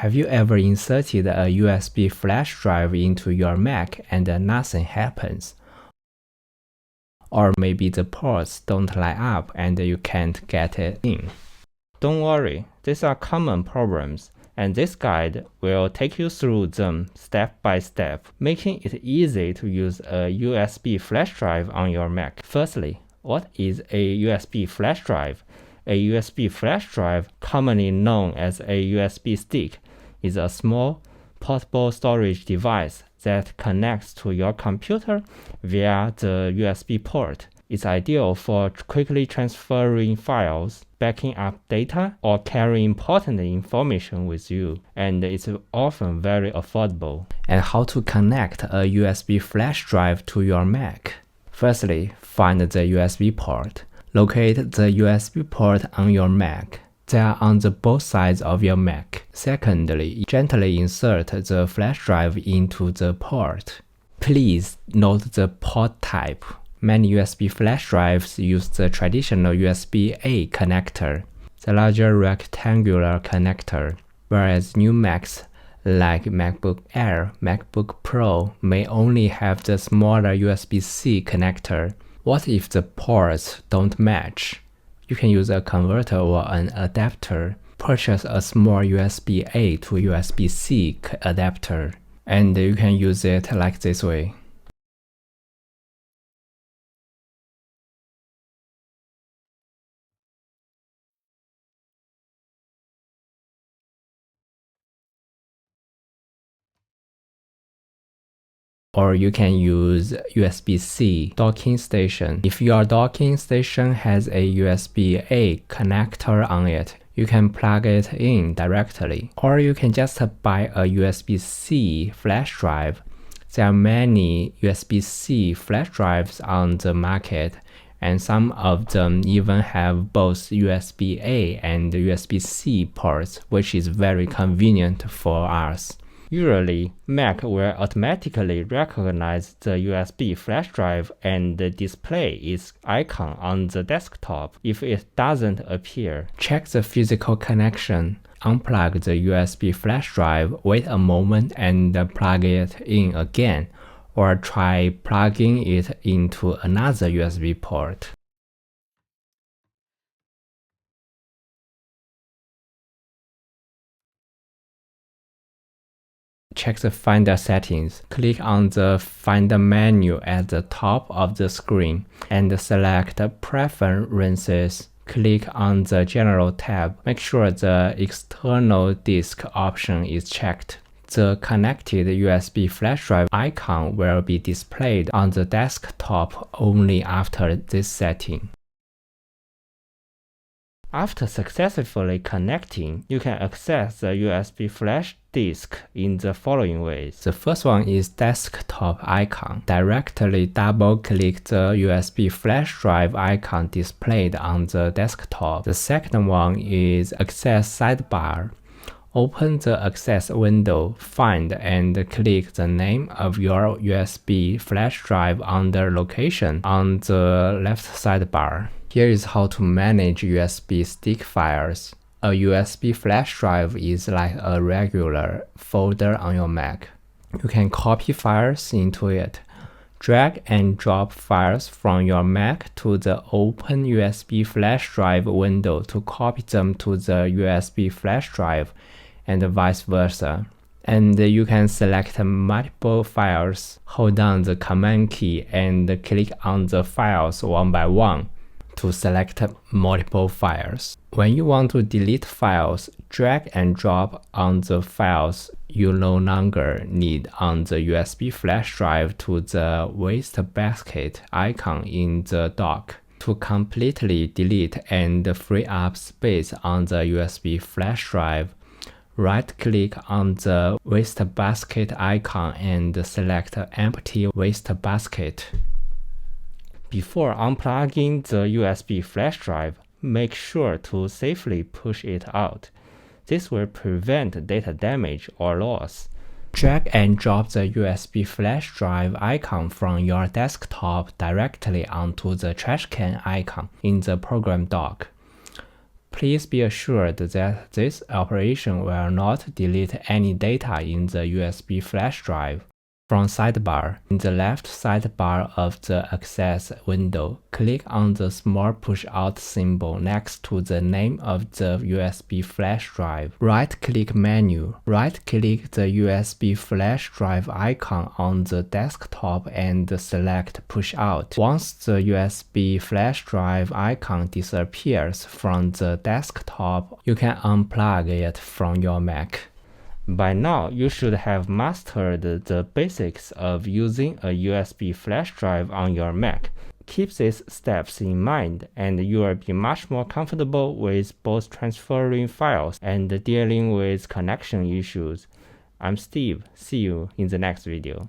Have you ever inserted a USB flash drive into your Mac and nothing happens? Or maybe the ports don't line up and you can't get it in. Don't worry, these are common problems, and this guide will take you through them step by step, making it easy to use a USB flash drive on your Mac. Firstly, what is a USB flash drive? A USB flash drive, commonly known as a USB stick, is a small, portable storage device that connects to your computer via the USB port. It's ideal for quickly transferring files, backing up data, or carrying important information with you, and it's often very affordable. And how to connect a USB flash drive to your Mac? Firstly, find the USB port. Locate the USB port on your Mac. They are on both sides of your Mac. Secondly, gently insert the flash drive into the port. Please note the port type. Many USB flash drives use the traditional USB-A connector, the larger rectangular connector, whereas new Macs like MacBook Air, MacBook Pro may only have the smaller USB-C connector. What if the ports don't match? You can use a converter or an adapter. Purchase a small USB-A to USB-C adapter, and you can use it like this way. Or you can use USB-C docking station. If your docking station has a USB-A connector on it, you can plug it in directly. Or you can just buy a USB-C flash drive. There are many USB-C flash drives on the market, and some of them even have both USB-A and USB-C ports, which is very convenient for us. Usually, Mac will automatically recognize the USB flash drive and display its icon on the desktop. If it doesn't appear, check the physical connection. Unplug the USB flash drive, wait a moment and plug it in again, or try plugging it into another USB port. Check the Finder settings. Click on the Finder menu at the top of the screen and select Preferences. Click on the General tab. Make sure the External Disk option is checked. The connected USB flash drive icon will be displayed on the desktop only after this setting. After successfully connecting, you can access the USB flash disk in the following ways. The first one is desktop icon. Directly double-click the USB flash drive icon displayed on the desktop. The second one is access sidebar. Open the access window, find and click the name of your USB flash drive under location on the left sidebar. Here is how to manage USB stick files. A USB flash drive is like a regular folder on your Mac. You can copy files into it. Drag and drop files from your Mac to the Open USB flash drive window to copy them to the USB flash drive, and vice versa. And you can select multiple files. Hold down the Command key and click on the files one by one to select multiple files. When you want to delete files, drag and drop on the files you no longer need on the USB flash drive to the wastebasket icon in the dock. To completely delete and free up space on the USB flash drive, right-click on the wastebasket icon and select Empty Wastebasket. Before unplugging the USB flash drive, make sure to safely push it out. This will prevent data damage or loss. Drag and drop the USB flash drive icon from your desktop directly onto the trash can icon in the program dock. Please be assured that this operation will not delete any data in the USB flash drive. From Sidebar, in the left sidebar of the Access window, click on the small push-out symbol next to the name of the USB flash drive. Right-click Menu. Right-click the USB flash drive icon on the desktop and select Push-out. Once the USB flash drive icon disappears from the desktop, you can unplug it from your Mac. By now, you should have mastered the basics of using a USB flash drive on your Mac. Keep these steps in mind, and you will be much more comfortable with both transferring files and dealing with connection issues. I'm Steve. See you in the next video.